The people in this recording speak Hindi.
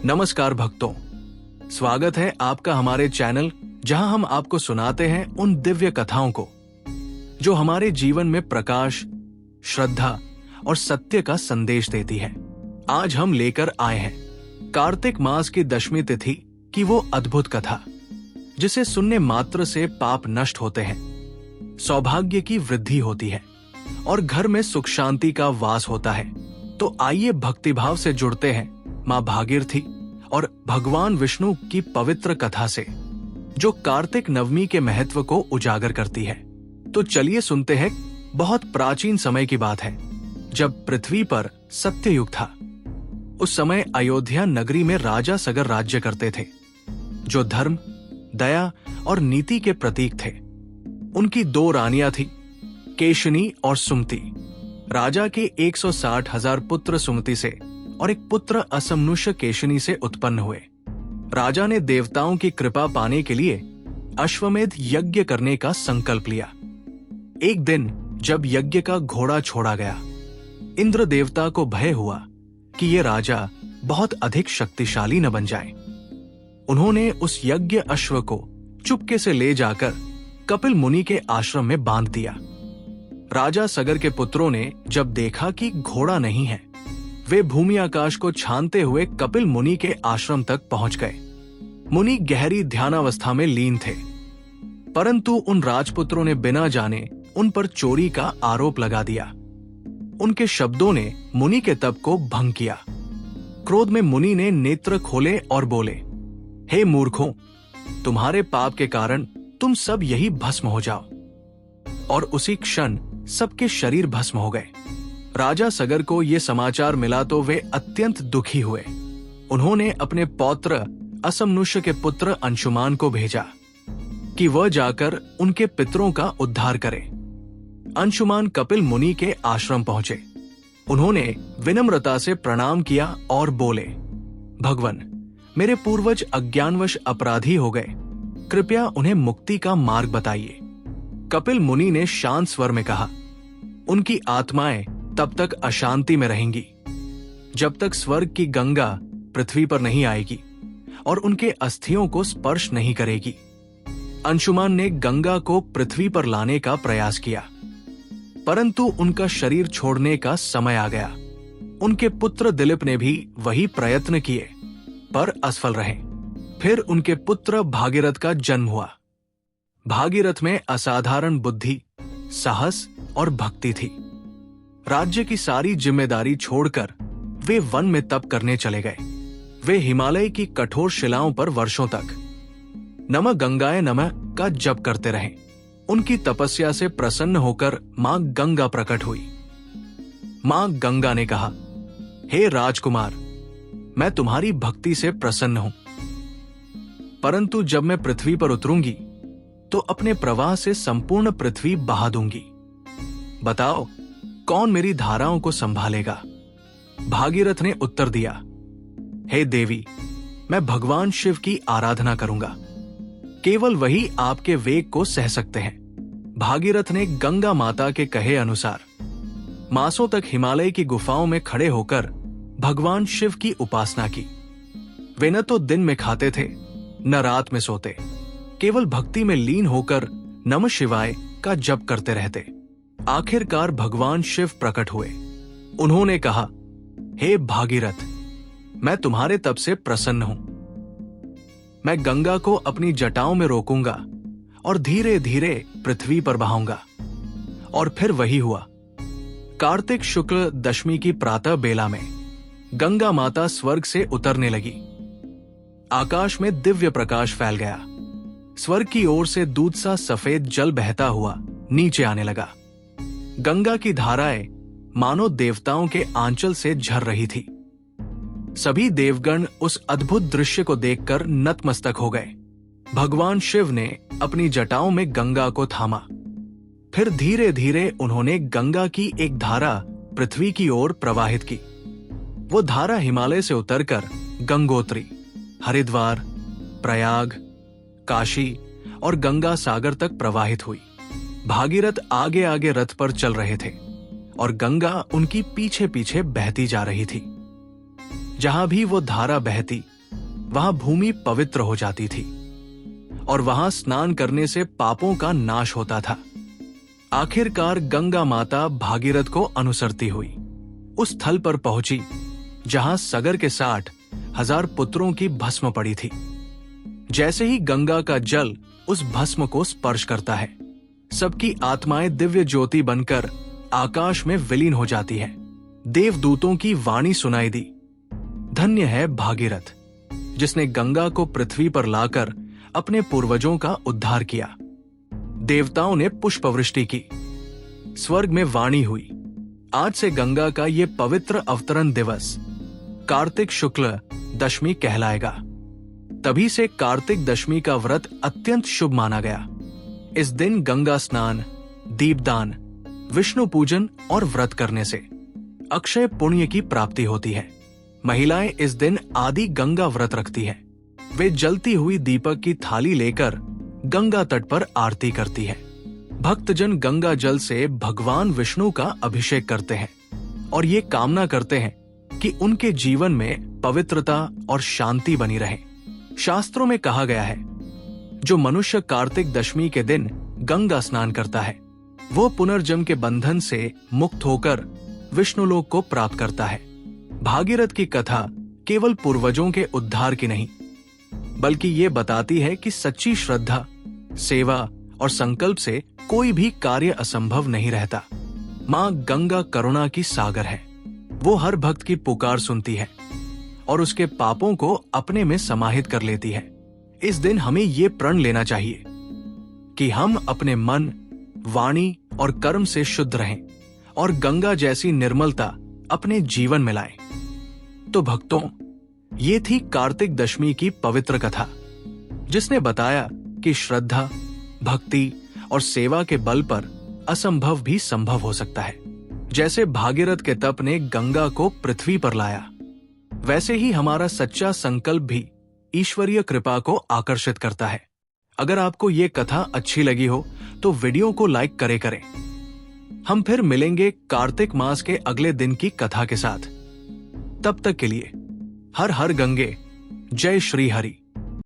नमस्कार भक्तों, स्वागत है आपका हमारे चैनल जहां हम आपको सुनाते हैं उन दिव्य कथाओं को जो हमारे जीवन में प्रकाश, श्रद्धा और सत्य का संदेश देती है। आज हम लेकर आए हैं कार्तिक मास की दशमी तिथि की वो अद्भुत कथा जिसे सुनने मात्र से पाप नष्ट होते हैं, सौभाग्य की वृद्धि होती है और घर में सुख शांति का वास होता है। तो आइए भक्तिभाव से जुड़ते हैं मां भागीरथी और भगवान विष्णु की पवित्र कथा से जो कार्तिक नवमी के महत्व को उजागर करती है। तो चलिए सुनते हैं। बहुत प्राचीन समय की बात है जब पृथ्वी पर सत्ययुग था। उस समय अयोध्या नगरी में राजा सगर राज्य करते थे जो धर्म, दया और नीति के प्रतीक थे। उनकी 2 रानियां थी, केशिनी और सुमति। राजा के 160,000 पुत्र सुमति से और एक पुत्र असमनुष्य केशिनी से उत्पन्न हुए। राजा ने देवताओं की कृपा पाने के लिए अश्वमेध यज्ञ करने का संकल्प लिया। एक दिन जब यज्ञ का घोड़ा छोड़ा गया, इंद्र देवता को भय हुआ कि ये राजा बहुत अधिक शक्तिशाली न बन जाए। उन्होंने उस यज्ञ अश्व को चुपके से ले जाकर कपिल मुनि के आश्रम में बांध दिया। राजा सगर के पुत्रों ने जब देखा कि घोड़ा नहीं है, वे भूमि आकाश को छानते हुए कपिल मुनि के आश्रम तक पहुंच गए। मुनि गहरी ध्यानावस्था में लीन थे, परंतु उन राजपुत्रों ने बिना जाने उन पर चोरी का आरोप लगा दिया। उनके शब्दों ने मुनि के तप को भंग किया। क्रोध में मुनि ने नेत्र खोले और बोले, हे मूर्खों, तुम्हारे पाप के कारण तुम सब यही भस्म हो जाओ। और उसी क्षण सबके शरीर भस्म हो गए। राजा सगर को यह समाचार मिला तो वे अत्यंत दुखी हुए। उन्होंने अपने पौत्र असमनुष्य के पुत्र अंशुमान को भेजा कि वह जाकर उनके पितरों का उद्धार करे। अंशुमान कपिल मुनि के आश्रम पहुंचे। उन्होंने विनम्रता से प्रणाम किया और बोले, भगवन, मेरे पूर्वज अज्ञानवश अपराधी हो गए, कृपया उन्हें मुक्ति का मार्ग बताइए। कपिल मुनि ने शांत स्वर में कहा, उनकी आत्माएं तब तक अशांति में रहेंगी जब तक स्वर्ग की गंगा पृथ्वी पर नहीं आएगी और उनके अस्थियों को स्पर्श नहीं करेगी। अंशुमान ने गंगा को पृथ्वी पर लाने का प्रयास किया, परंतु उनका शरीर छोड़ने का समय आ गया। उनके पुत्र दिलीप ने भी वही प्रयत्न किए पर असफल रहे। फिर उनके पुत्र भागीरथ का जन्म हुआ। भागीरथ में असाधारण बुद्धि, साहस और भक्ति थी। राज्य की सारी जिम्मेदारी छोड़कर वे वन में तप करने चले गए। वे हिमालय की कठोर शिलाओं पर वर्षों तक नमः गंगाए नमः का जप करते रहे। उनकी तपस्या से प्रसन्न होकर मां गंगा प्रकट हुई। मां गंगा ने कहा, हे राजकुमार, मैं तुम्हारी भक्ति से प्रसन्न हूं, परंतु जब मैं पृथ्वी पर उतरूंगी तो अपने प्रवाह से संपूर्ण पृथ्वी बहा दूंगी। बताओ, कौन मेरी धाराओं को संभालेगा? भागीरथ ने उत्तर दिया, हे देवी, मैं भगवान शिव की आराधना करूंगा, केवल वही आपके वेग को सह सकते हैं। भागीरथ ने गंगा माता के कहे अनुसार मासों तक हिमालय की गुफाओं में खड़े होकर भगवान शिव की उपासना की। वे न तो दिन में खाते थे न रात में सोते, केवल भक्ति में लीन होकर नमः शिवाय का जप करते रहते। आखिरकार भगवान शिव प्रकट हुए। उन्होंने कहा, हे भागीरथ, मैं तुम्हारे तप से प्रसन्न हूं। मैं गंगा को अपनी जटाओं में रोकूंगा और धीरे धीरे पृथ्वी पर बहाऊंगा। और फिर वही हुआ। कार्तिक शुक्ल दशमी की प्रातः बेला में गंगा माता स्वर्ग से उतरने लगी। आकाश में दिव्य प्रकाश फैल गया। स्वर्ग की ओर से दूध सा सफेद जल बहता हुआ नीचे आने लगा। गंगा की धाराएं मानो देवताओं के आंचल से झर रही थी। सभी देवगण उस अद्भुत दृश्य को देखकर नतमस्तक हो गए। भगवान शिव ने अपनी जटाओं में गंगा को थामा। फिर धीरे धीरे उन्होंने गंगा की एक धारा पृथ्वी की ओर प्रवाहित की। वो धारा हिमालय से उतरकर गंगोत्री, हरिद्वार, प्रयाग, काशी और गंगा सागर तक प्रवाहित हुई। भागीरथ आगे आगे रथ पर चल रहे थे और गंगा उनकी पीछे पीछे बहती जा रही थी। जहां भी वो धारा बहती वहां भूमि पवित्र हो जाती थी और वहां स्नान करने से पापों का नाश होता था। आखिरकार गंगा माता भागीरथ को अनुसरती हुई उस स्थल पर पहुंची जहां सगर के 60,000 पुत्रों की भस्म पड़ी थी। जैसे ही गंगा का जल उस भस्म को स्पर्श करता है, सबकी आत्माएं दिव्य ज्योति बनकर आकाश में विलीन हो जाती है। देवदूतों की वाणी सुनाई दी, धन्य है भागीरथ, जिसने गंगा को पृथ्वी पर लाकर अपने पूर्वजों का उद्धार किया। देवताओं ने पुष्पवृष्टि की, स्वर्ग में वाणी हुई, आज से गंगा का ये पवित्र अवतरण दिवस कार्तिक शुक्ल दशमी कहलाएगा। तभी से कार्तिक दशमी का व्रत अत्यंत शुभ माना गया। इस दिन गंगा स्नान, दीपदान, विष्णु पूजन और व्रत करने से अक्षय पुण्य की प्राप्ति होती है। महिलाएं इस दिन आदि गंगा व्रत रखती हैं। वे जलती हुई दीपक की थाली लेकर गंगा तट पर आरती करती है। भक्तजन गंगा जल से भगवान विष्णु का अभिषेक करते हैं और ये कामना करते हैं कि उनके जीवन में पवित्रता और शांति बनी रहे। शास्त्रों में कहा गया है, जो मनुष्य कार्तिक दशमी के दिन गंगा स्नान करता है, वो पुनर्जन्म के बंधन से मुक्त होकर विष्णुलोक को प्राप्त करता है। भागीरथ की कथा केवल पूर्वजों के उद्धार की नहीं, बल्कि ये बताती है कि सच्ची श्रद्धा, सेवा और संकल्प से कोई भी कार्य असंभव नहीं रहता। माँ गंगा करुणा की सागर है। वो हर भक्त की पुकार सुनती है और उसके पापों को अपने में समाहित कर लेती है। इस दिन हमें ये प्रण लेना चाहिए कि हम अपने मन, वाणी और कर्म से शुद्ध रहें और गंगा जैसी निर्मलता अपने जीवन में लाएं। तो भक्तों, ये थी कार्तिक दशमी की पवित्र कथा, जिसने बताया कि श्रद्धा, भक्ति और सेवा के बल पर असंभव भी संभव हो सकता है। जैसे भागीरथ के तप ने गंगा को पृथ्वी पर लाया, वैसे ही हमारा सच्चा संकल्प भी ईश्वरीय कृपा को आकर्षित करता है। अगर आपको ये कथा अच्छी लगी हो तो वीडियो को लाइक करें। हम फिर मिलेंगे कार्तिक मास के अगले दिन की कथा के साथ। तब तक के लिए हर हर गंगे, जय श्री हरि।